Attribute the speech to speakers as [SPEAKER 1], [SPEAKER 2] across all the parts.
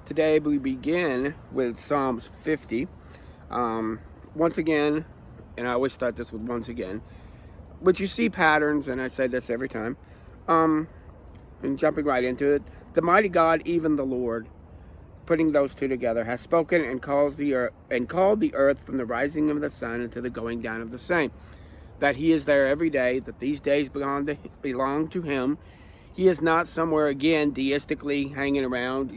[SPEAKER 1] Today we begin with Psalms 50. Once again, and I always start this with once again, but you see patterns, and I say this every time, and jumping right into it, the mighty God, even the Lord, putting those two together, has spoken and called the earth from the rising of the sun unto the going down of the same. That he is there every day, that these days belong to him. He is not somewhere, again, deistically hanging around,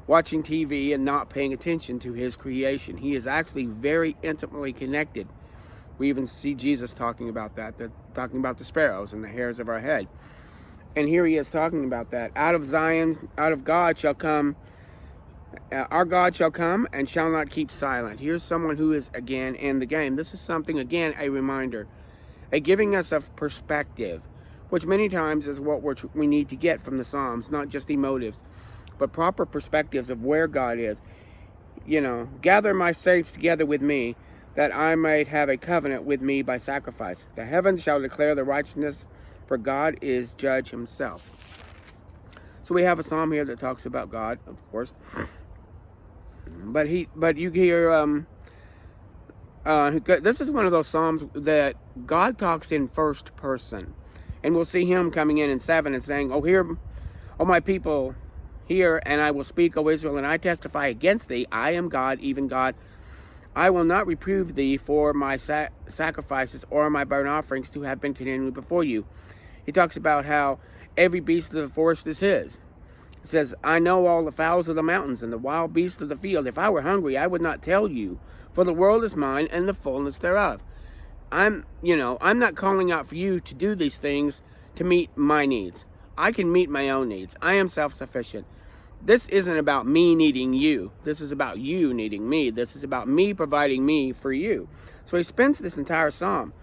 [SPEAKER 1] watching TV and not paying attention to his creation. He is actually very intimately connected. We even see Jesus talking about that, talking about the sparrows and the hairs of our head. And here he is talking about that. Out of Zion, out of God shall come, our God shall come and shall not keep silent. Here's someone who is, again, in the game. This is something, again, a reminder, a giving us of perspective, which many times is what we need to get from the Psalms, not just emotives, but proper perspectives of where God is. Gather my saints together with me, that I might have a covenant with me by sacrifice. The heavens shall declare the righteousness, for God is judge himself. So we have a psalm here that talks about God, of course. But you hear, this is one of those psalms that God talks in first person. And we'll see him coming in 7 and saying, O my people, hear, and I will speak, O Israel, and I testify against thee. I am God, even God. I will not reprove thee for my sacrifices or my burnt offerings to have been continually before you. He talks about how every beast of the forest is his. He says, I know all the fowls of the mountains and the wild beasts of the field. If I were hungry, I would not tell you, for the world is mine and the fullness thereof. I'm not calling out for you to do these things to meet my needs. I can meet my own needs. I am self-sufficient. This isn't about me needing you. This is about you needing me. This is about me providing me for you. So he spends this entire psalm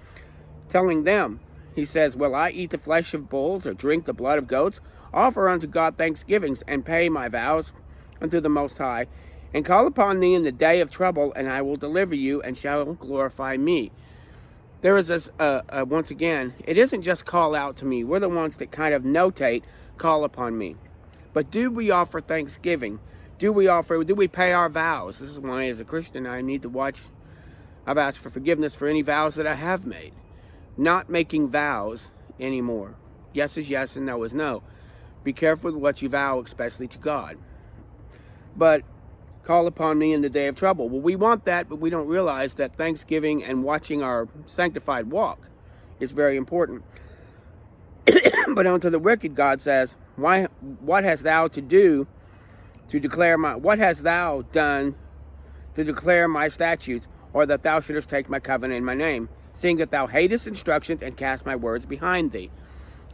[SPEAKER 1] telling them, he says, will I eat the flesh of bulls or drink the blood of goats? Offer unto God thanksgivings and pay my vows unto the Most High, and call upon thee in the day of trouble, and I will deliver you and shall glorify me. There is this, once again, it isn't just call out to me. We're the ones that kind of notate, call upon me. But do we offer thanksgiving? Do we pay our vows? This is why, as a Christian, I need to watch. I've asked for forgiveness for any vows that I have made. Not making vows anymore. Yes is yes and no is no. Be careful with what you vow, especially to God. But call upon me in the day of trouble. Well, we want that, but we don't realize that thanksgiving and watching our sanctified walk is very important. But unto the wicked, God says, what hast thou to do to declare what hast thou done to declare my statutes, or that thou shouldest take my covenant in my name, seeing that thou hatest instructions and cast my words behind thee?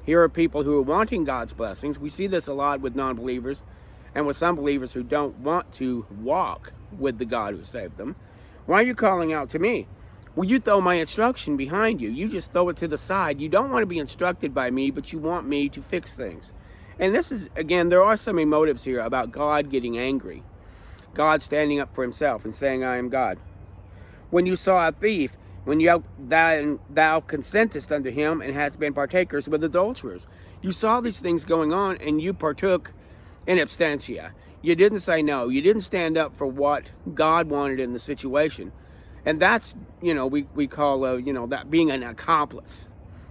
[SPEAKER 1] Here are people who are wanting God's blessings. We see this a lot with non-believers and with some believers who don't want to walk with the God who saved them. Why are you calling out to me? Well, you throw my instruction behind you. You just throw it to the side. You don't want to be instructed by me, but you want me to fix things. And this is, again, there are some emotives here about God getting angry. God standing up for himself and saying, I am God. When you saw a thief, when thou consentest unto him and hast been partakers with adulterers. You saw these things going on and you partook in absentia. You didn't say no. You didn't stand up for what God wanted in the situation. And that's, we call, that being an accomplice.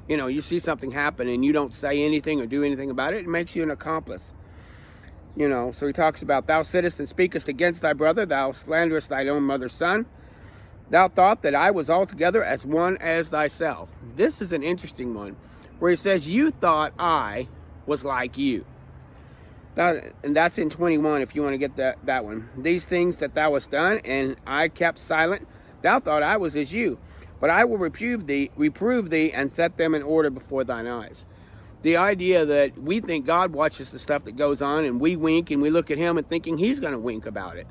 [SPEAKER 1] You see something happen and you don't say anything or do anything about it. It makes you an accomplice. So he talks about, thou sittest and speakest against thy brother. Thou slanderest thine own mother's son. Thou thought that I was altogether as one as thyself. This is an interesting one, where he says, you thought I was like you. And that's in 21, if you want to get that one. These things that thou hast done, and I kept silent, thou thought I was as you. But I will reprove thee, and set them in order before thine eyes. The idea that we think God watches the stuff that goes on, and we wink, and we look at him and thinking he's going to wink about it.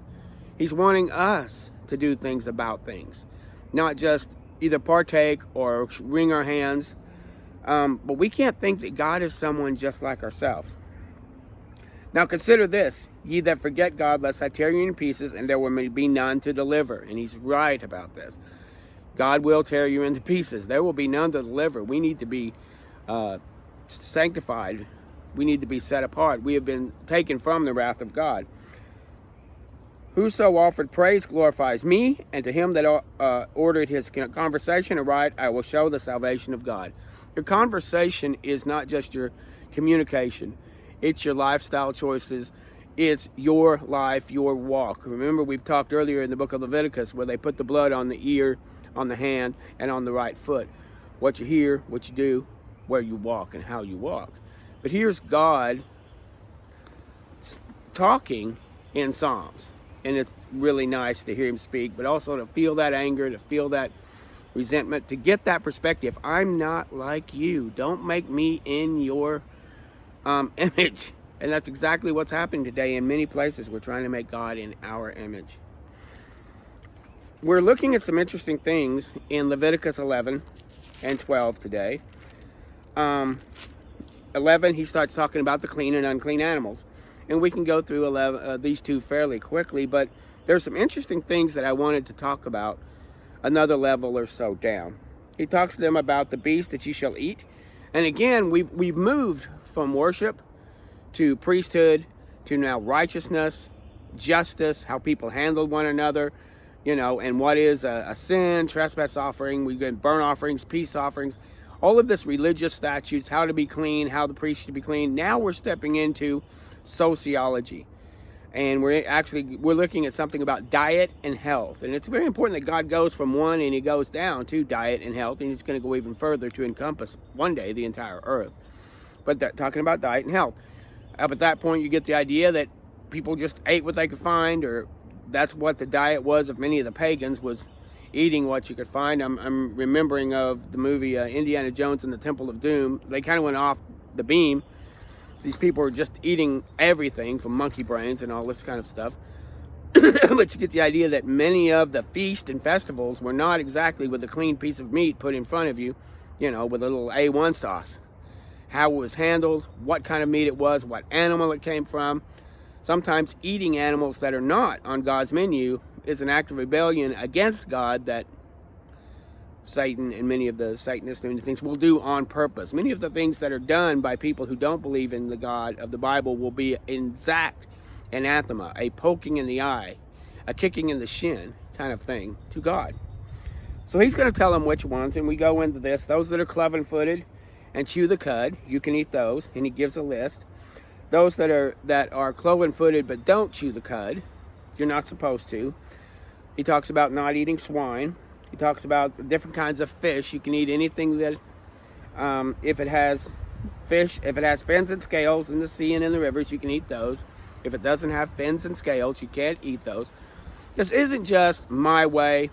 [SPEAKER 1] He's wanting us to do things about things, not just either partake or wring our hands. But we can't think that God is someone just like ourselves. Now consider this, ye that forget God, lest I tear you in pieces, and there will be none to deliver. And he's right about this. God will tear you into pieces. There will be none to deliver. We need to be sanctified. We need to be set apart. We have been taken from the wrath of God. Whoso offered praise glorifies me, and to him that ordered his conversation aright, I will show the salvation of God. Your conversation is not just your communication. It's your lifestyle choices. It's your life, your walk. Remember, we've talked earlier in the book of Leviticus where they put the blood on the ear, on the hand, and on the right foot. What you hear, what you do, where you walk, and how you walk. But here's God talking in Psalms. And it's really nice to hear him speak, but also to feel that anger, to feel that resentment, to get that perspective. I'm not like you. Don't make me in your image. And that's exactly what's happening today in many places. We're trying to make God in our image. We're looking at some interesting things in Leviticus 11 and 12 today. 11, he starts talking about the clean and unclean animals. And we can go through these two fairly quickly, but there's some interesting things that I wanted to talk about another level or so down. He talks to them about the beast that you shall eat. And again, we've moved from worship to priesthood to now righteousness, justice, how people handle one another, and what is a sin, trespass offering. We've got burnt offerings, peace offerings, all of this religious statutes, how to be clean, how the priest should be clean. Now we're stepping into sociology, and we're looking at something about diet and health. And it's very important that God goes from one and he goes down to diet and health, and he's going to go even further to encompass one day the entire earth. But talking about diet and health, up at that point you get the idea that people just ate what they could find, or that's what the diet was of many of the pagans, was eating what you could find. I'm remembering of the movie Indiana Jones and the Temple of Doom. They kind of went off the beam. These people are just eating everything from monkey brains and all this kind of stuff. But you get the idea that many of the feasts and festivals were not exactly with a clean piece of meat put in front of you, with a little A1 sauce. How it was handled, what kind of meat it was, what animal it came from. Sometimes eating animals that are not on God's menu is an act of rebellion against God that Satan and many of the Satanists and things will do on purpose. Many of the things that are done by people who don't believe in the God of the Bible will be an exact anathema, a poking in the eye, a kicking in the shin kind of thing to God. So he's going to tell them which ones, and we go into this. Those that are cloven-footed and chew the cud, you can eat those, and he gives a list. Those that are cloven-footed but don't chew the cud, you're not supposed to. He talks about not eating swine. He talks about different kinds of fish. You can eat anything that, if it has fins and scales in the sea and in the rivers, you can eat those. If it doesn't have fins and scales, you can't eat those. This isn't just my way.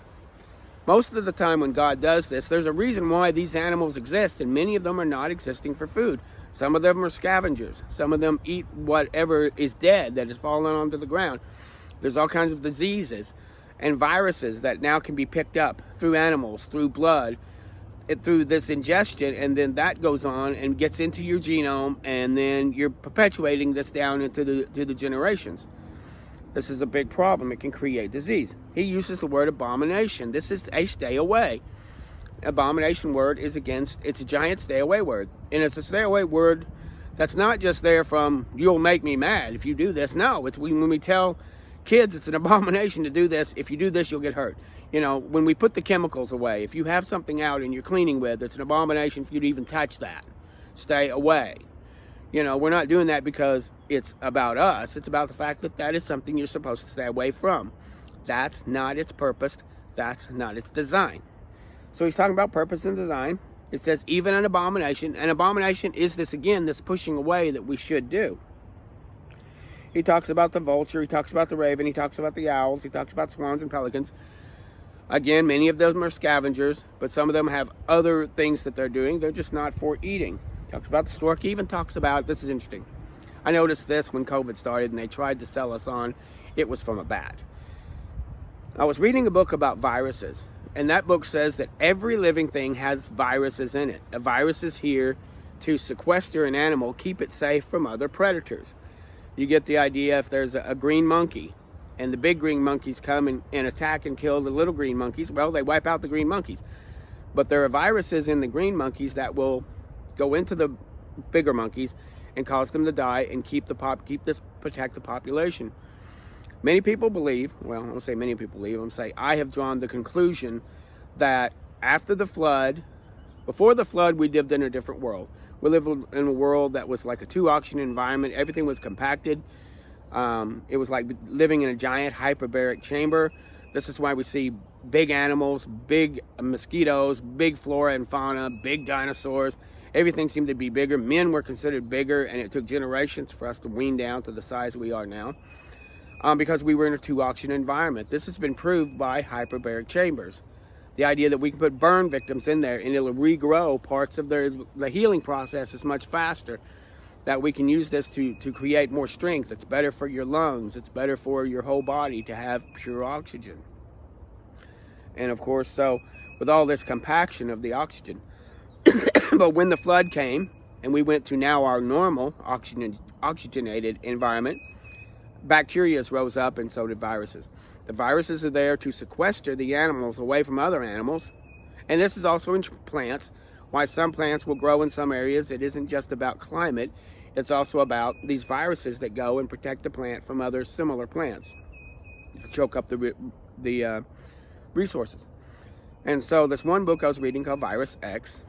[SPEAKER 1] Most of the time when God does this, there's a reason why these animals exist, and many of them are not existing for food. Some of them are scavengers. Some of them eat whatever is dead that has fallen onto the ground. There's all kinds of diseases and viruses that now can be picked up through animals, through blood, through this ingestion, and then that goes on and gets into your genome, and then you're perpetuating this down into the generations. This is a big problem. It can create disease. He uses the word abomination. This is a stay away. Abomination word is it's a giant stay away word, and it's a stay away word that's not just there from you'll make me mad if you do this. No, it's when we tell kids it's an abomination to do this. If you do this, you'll get hurt. When we put the chemicals away, if you have something out and you're cleaning with, it's an abomination for you to even touch that. Stay away. We're not doing that because it's about us. It's about the fact that is something you're supposed to stay away from. That's not its purpose. That's not its design. So he's talking about purpose and design. It says even an abomination. An abomination is this pushing away that we should do. He talks about the vulture, he talks about the raven, he talks about the owls, he talks about swans and pelicans. Again, many of them are scavengers, but some of them have other things that they're doing. They're just not for eating. He talks about the stork. He even talks about, this is interesting. I noticed this when COVID started and they tried to sell us on it was from a bat. I was reading a book about viruses, and that book says that every living thing has viruses in it. A virus is here to sequester an animal, keep it safe from other predators. You get the idea. If there's a green monkey and the big green monkeys come and attack and kill the little green monkeys, well, they wipe out the green monkeys. But there are viruses in the green monkeys that will go into the bigger monkeys and cause them to die and protect the population. Many people believe, well, I don't say many people believe, I'm saying I have drawn the conclusion that after the flood, before the flood, we lived in a different world. We lived in a world that was like a two-oxygen environment. Everything was compacted. It was like living in a giant hyperbaric chamber. This is why we see big animals, big mosquitoes, big flora and fauna, big dinosaurs. Everything seemed to be bigger. Men were considered bigger, and it took generations for us to wean down to the size we are now. Because we were in a two-oxygen environment. This has been proved by hyperbaric chambers. The idea that we can put burn victims in there and it'll regrow parts of the healing process is much faster. That we can use this to create more strength. It's better for your lungs. It's better for your whole body to have pure oxygen. And of course, so with all this compaction of the oxygen. But when the flood came and we went to now our normal oxygenated environment, bacteria rose up and so did viruses. The viruses are there to sequester the animals away from other animals. And this is also in plants. Why some plants will grow in some areas. It isn't just about climate. It's also about these viruses that go and protect the plant from other similar plants. Choke up the resources. And so this one book I was reading called Virus X.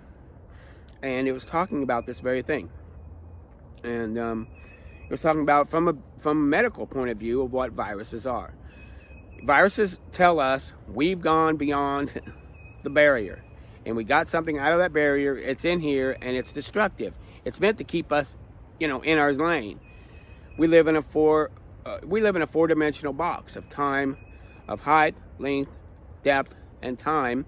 [SPEAKER 1] And it was talking about this very thing. And it was talking about from a medical point of view of what viruses are. Viruses tell us we've gone beyond the barrier. And we got something out of that barrier. It's in here and it's destructive. It's meant to keep us, in our lane. We live in a four-dimensional box of time, of height, length, depth, and time.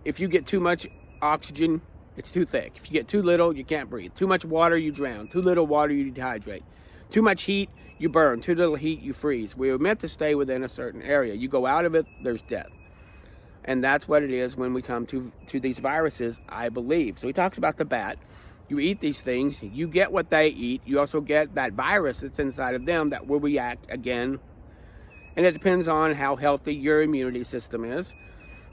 [SPEAKER 1] If you get too much oxygen, it's too thick. If you get too little, you can't breathe. Too much water, you drown. Too little water, you dehydrate. Too much heat, you burn. Too little heat, you freeze. We were meant to stay within a certain area. You go out of it, there's death. And that's what it is when we come to these viruses, I believe. So he talks about the bat. You eat these things, you get what they eat. You also get that virus that's inside of them that will react again. And it depends on how healthy your immunity system is.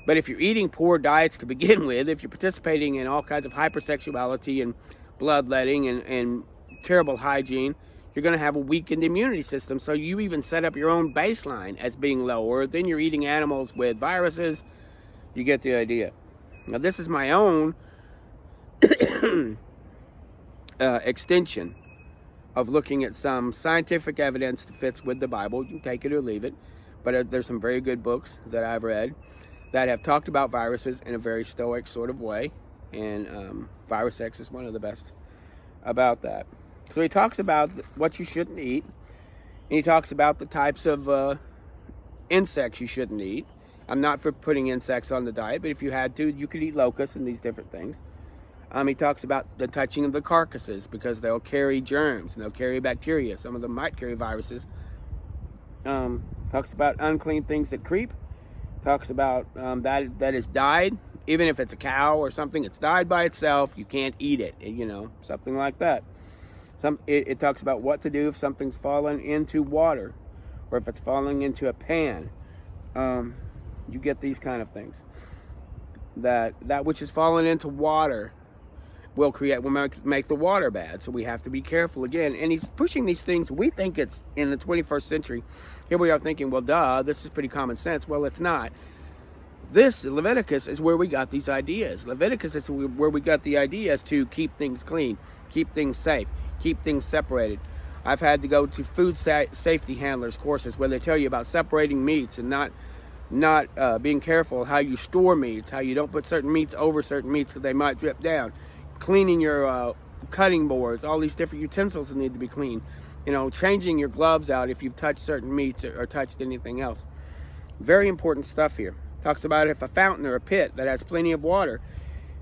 [SPEAKER 1] But if you're eating poor diets to begin with, if you're participating in all kinds of hypersexuality and bloodletting and terrible hygiene, you're going to have a weakened immunity system. So you even set up your own baseline as being lower. Then you're eating animals with viruses. You get the idea. Now this is my own extension of looking at some scientific evidence that fits with the Bible. You can take it or leave it. But there's some very good books that I've read that have talked about viruses in a very stoic sort of way. And Virus X is one of the best about that. So he talks about what you shouldn't eat. And he talks about the types of insects you shouldn't eat. I'm not for putting insects on the diet, but if you had to, you could eat locusts and these different things. He talks about the touching of the carcasses because they'll carry germs and they'll carry bacteria. Some of them might carry viruses. Talks about unclean things that creep. Talks about that is died. Even if it's a cow or something, it's died by itself. You can't eat it, something like that. It talks about what to do if something's fallen into water or if it's falling into a pan. You get these kind of things. That which has fallen into water will make the water bad. So we have to be careful again. And he's pushing these things. We think it's in the 21st century. Here we are thinking, well, duh, this is pretty common sense. Well, it's not. This, Leviticus, is where we got these ideas. Leviticus is where we got the ideas to keep things clean, keep things safe, keep things separated. I've had to go to food safety handlers courses where they tell you about separating meats and not being careful how you store meats, how you don't put certain meats over certain meats because they might drip down. Cleaning your cutting boards, all these different utensils that need to be cleaned. Changing your gloves out if you've touched certain meats or touched anything else. Very important stuff here. Talks about if a fountain or a pit that has plenty of water,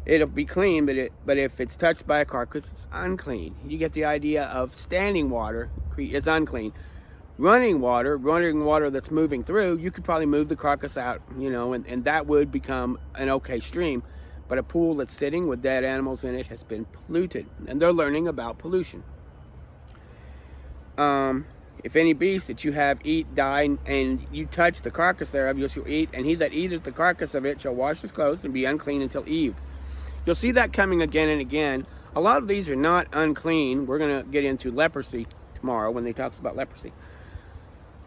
[SPEAKER 1] it'll be clean, but if it's touched by a carcass, it's unclean. You get the idea of standing water is unclean. Running water that's moving through, you could probably move the carcass out, and that would become an okay stream. But a pool that's sitting with dead animals in it has been polluted. And they're learning about pollution. If any beast that you have eat, die, and you touch the carcass thereof, you shall eat, and he that eateth the carcass of it shall wash his clothes and be unclean until eve. You'll see that coming again and again. A lot of these are not unclean. We're going to get into leprosy tomorrow when he talks about leprosy.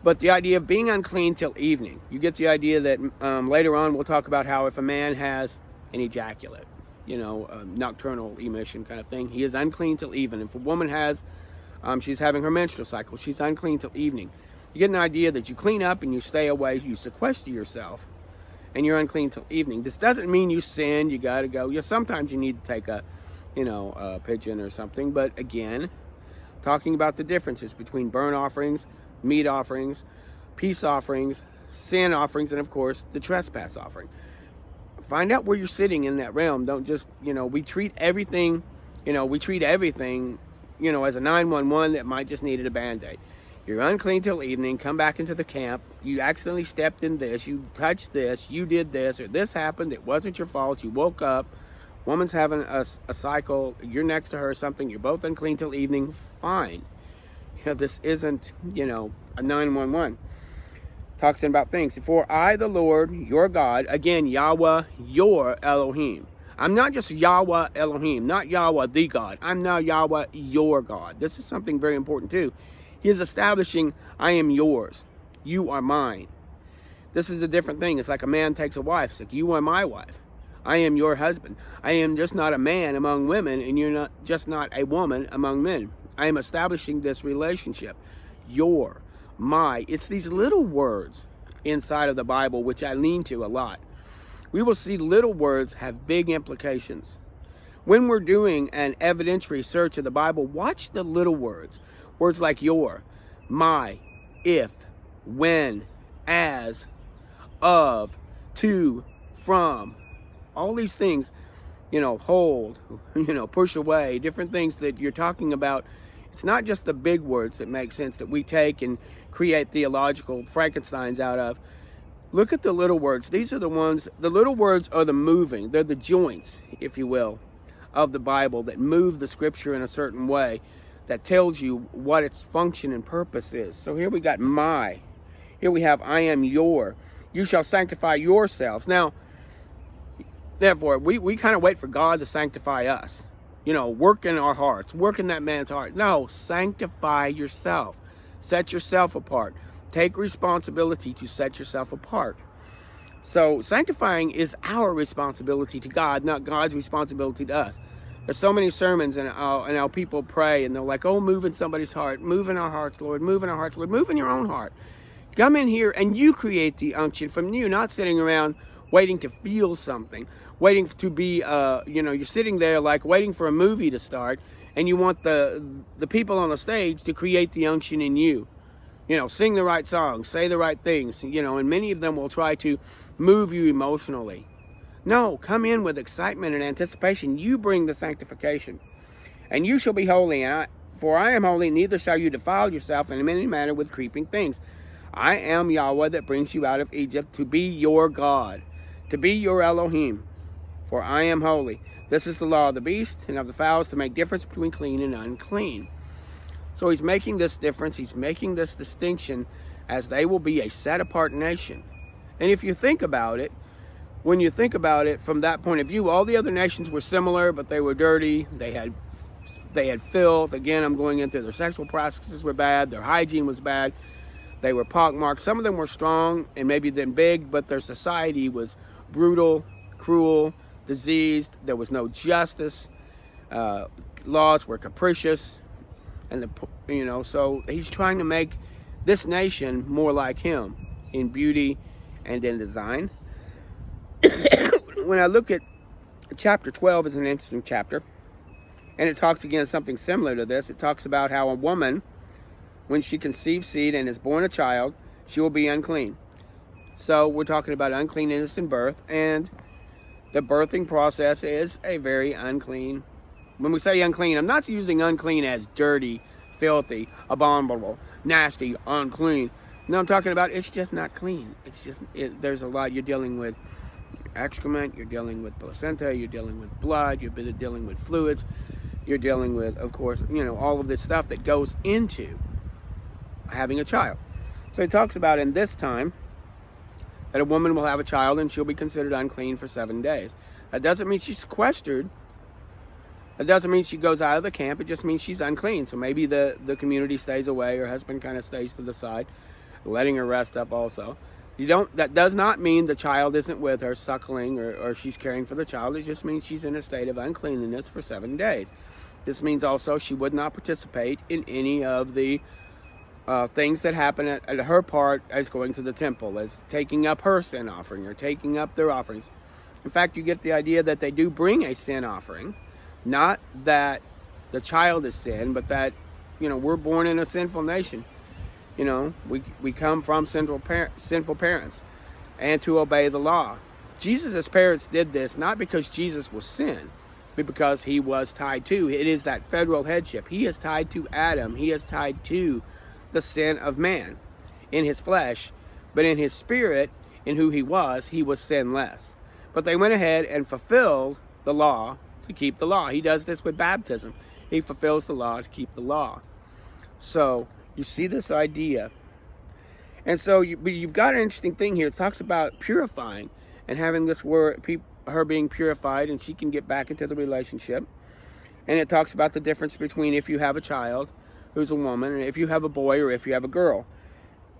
[SPEAKER 1] But the idea of being unclean till evening, you get the idea that later on we'll talk about how if a man has an ejaculate, nocturnal emission kind of thing, he is unclean till evening. If a woman has, she's having her menstrual cycle, she's unclean till evening. You get an idea that you clean up and you stay away, you sequester yourself, and you're unclean till evening. This doesn't mean you sin, you got to go. Yeah, sometimes you need to take a pigeon or something, but again, talking about the differences between burnt offerings, meat offerings, peace offerings, sin offerings, and of course the trespass offering. Find out where you're sitting in that realm. Don't just, we treat everything as a 911 that might just needed a band-aid. You're unclean till evening, come back into the camp, you accidentally stepped in this, you touched this, you did this, or this happened, it wasn't your fault, you woke up, woman's having a cycle, you're next to her or something, you're both unclean till evening, fine. This isn't, a 911. Talks about things. For I, the Lord, your God, again, Yahweh, your Elohim. I'm not just Yahweh Elohim, not Yahweh the God. I'm now Yahweh your God. This is something very important too. He is establishing, I am yours. You are mine. This is a different thing. It's like a man takes a wife. It's like, you are my wife. I am your husband. I am just not a man among women, and you're not a woman among men. I am establishing this relationship. Your, my. It's these little words inside of the Bible, which I lean to a lot. We will see little words have big implications. When we're doing an evidentiary search of the Bible, watch the little words. Words like your, my, if, when, as, of, to, from. All these things, hold, push away, different things that you're talking about. It's not just the big words that make sense that we take and create theological Frankensteins out of. Look at the little words. These are the ones, the little words are the moving. They're the joints, if you will, of the Bible that move the scripture in a certain way that tells you what its function and purpose is. So here we got my. Here we have I am your. You shall sanctify yourselves. Now, therefore, we kind of wait for God to sanctify us. Work in our hearts. Work in that man's heart. No, sanctify yourself. Set yourself apart. Take responsibility to set yourself apart. So sanctifying is our responsibility to God, not God's responsibility to us. There's so many sermons and how people pray and they're like, oh, move in somebody's heart. Move in our hearts, Lord. Move in our hearts, Lord. Move in your own heart. Come in here and you create the unction from you, not sitting around waiting to feel something, waiting to be, you're sitting there like waiting for a movie to start, and you want the people on the stage to create the unction in you. Sing the right songs, say the right things, and many of them will try to move you emotionally. No, come in with excitement and anticipation. You bring the sanctification. And you shall be holy, for I am holy, neither shall you defile yourself in any manner with creeping things. I am Yahweh that brings you out of Egypt to be your God, to be your Elohim. For I am holy. This is the law of the beast and of the fowls, to make difference between clean and unclean. So he's making this difference. He's making this distinction as they will be a set-apart nation. And if you think about it, when you think about it from that point of view, all the other nations were similar, but they were dirty. They had filth. Again, I'm going into their sexual practices were bad. Their hygiene was bad. They were pockmarked. Some of them were strong and maybe then big, but their society was brutal, cruel, diseased. There was no justice. Laws were capricious. And so he's trying to make this nation more like him in beauty and in design. When I look at chapter 12, is an interesting chapter, and it talks again something similar to this. It talks about how a woman, when she conceives seed and is born a child, she will be unclean. So we're talking about uncleanness in birth, and the birthing process is a very unclean. When we say unclean, I'm not using unclean as dirty, filthy, abominable, nasty, unclean. No, I'm talking about it's just not clean. It's just, there's a lot. You're dealing with excrement, you're dealing with placenta, you're dealing with blood, you're dealing with fluids, you're dealing with, of course, all of this stuff that goes into having a child. So he talks about in this time that a woman will have a child and she'll be considered unclean for 7 days. That doesn't mean she's sequestered. That doesn't mean she goes out of the camp. It just means she's unclean. So maybe the community stays away, her husband kind of stays to the side. letting her rest up also. That does not mean the child isn't with her suckling or she's caring for the child. It just means she's in a state of uncleanliness for 7 days. This means also she would not participate in any of the things that happen at her part as going to the temple, as taking up her sin offering or taking up their offerings. In fact, you get the idea that they do bring a sin offering, not that the child is sin, but that, we're born in a sinful nation. We come from sinful parents, and to obey the law. Jesus' parents did this not because Jesus was sin, but because he was tied to. It is that federal headship. He is tied to Adam. He is tied to the sin of man in his flesh, but in his spirit, in who he was sinless. But they went ahead and fulfilled the law to keep the law. He does this with baptism. He fulfills the law to keep the law. So you see this idea. And so you've got an interesting thing here. It talks about purifying and having this word, her being purified, and she can get back into the relationship. And it talks about the difference between if you have a child who's a woman and if you have a boy or if you have a girl.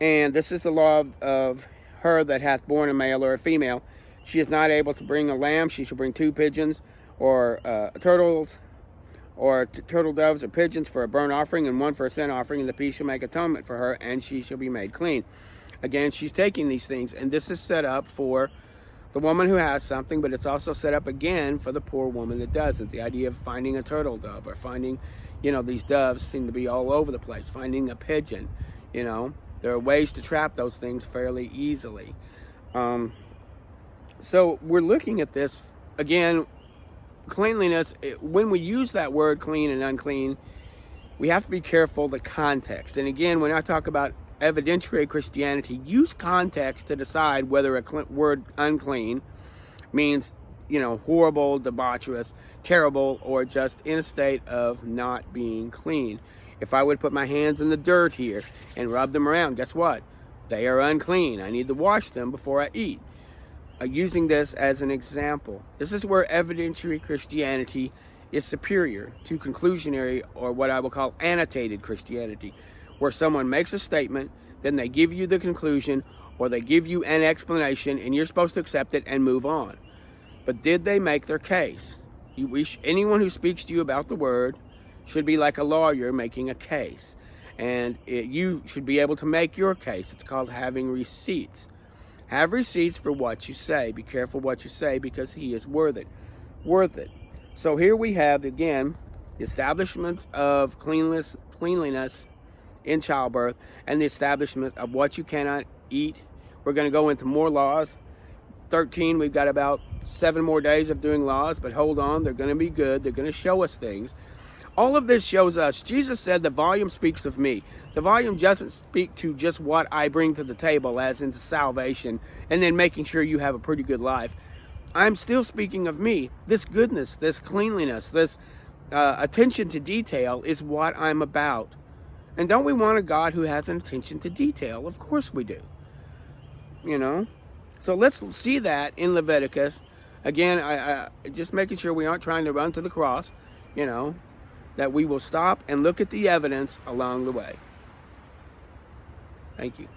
[SPEAKER 1] And this is the law of her that hath born a male or a female. She is not able to bring a lamb. She shall bring 2 pigeons or turtles or turtle doves or pigeons for a burnt offering and 1 for a sin offering, and the priest shall make atonement for her, and she shall be made clean. Again, she's taking these things, and this is set up for the woman who has something, but it's also set up again for the poor woman that doesn't. The idea of finding a turtle dove or finding, these doves seem to be all over the place. Finding a pigeon, there are ways to trap those things fairly easily. So we're looking at this, again, cleanliness. When we use that word clean and unclean, we have to be careful the context. And again, when I talk about evidentiary Christianity, use context to decide whether a word unclean means, horrible, debaucherous, terrible, or just in a state of not being clean. If I would put my hands in the dirt here and rub them around, guess what? They are unclean. I need to wash them before I eat. Using this as an example. This is where evidentiary Christianity is superior to conclusionary, or what I will call annotated Christianity, where someone makes a statement, then they give you the conclusion, or they give you an explanation, and you're supposed to accept it and move on. But did they make their case? Anyone who speaks to you about the word should be like a lawyer making a case. And you should be able to make your case. It's called having receipts. Have receipts for what you say. Be careful what you say, because he is worth it. So here we have, again, the establishment of cleanliness in childbirth and the establishment of what you cannot eat. We're going to go into more laws. 13, we've got about 7 more days of doing laws, but hold on, they're going to be good. They're going to show us things. All of this shows us, Jesus said the volume speaks of me. The volume doesn't speak to just what I bring to the table, as into salvation, and then making sure you have a pretty good life. I'm still speaking of me. This goodness, this cleanliness, this attention to detail is what I'm about. And don't we want a God who has an attention to detail? Of course we do. So let's see that in Leviticus. Again, I just making sure we aren't trying to run to the cross, that we will stop and look at the evidence along the way. Thank you.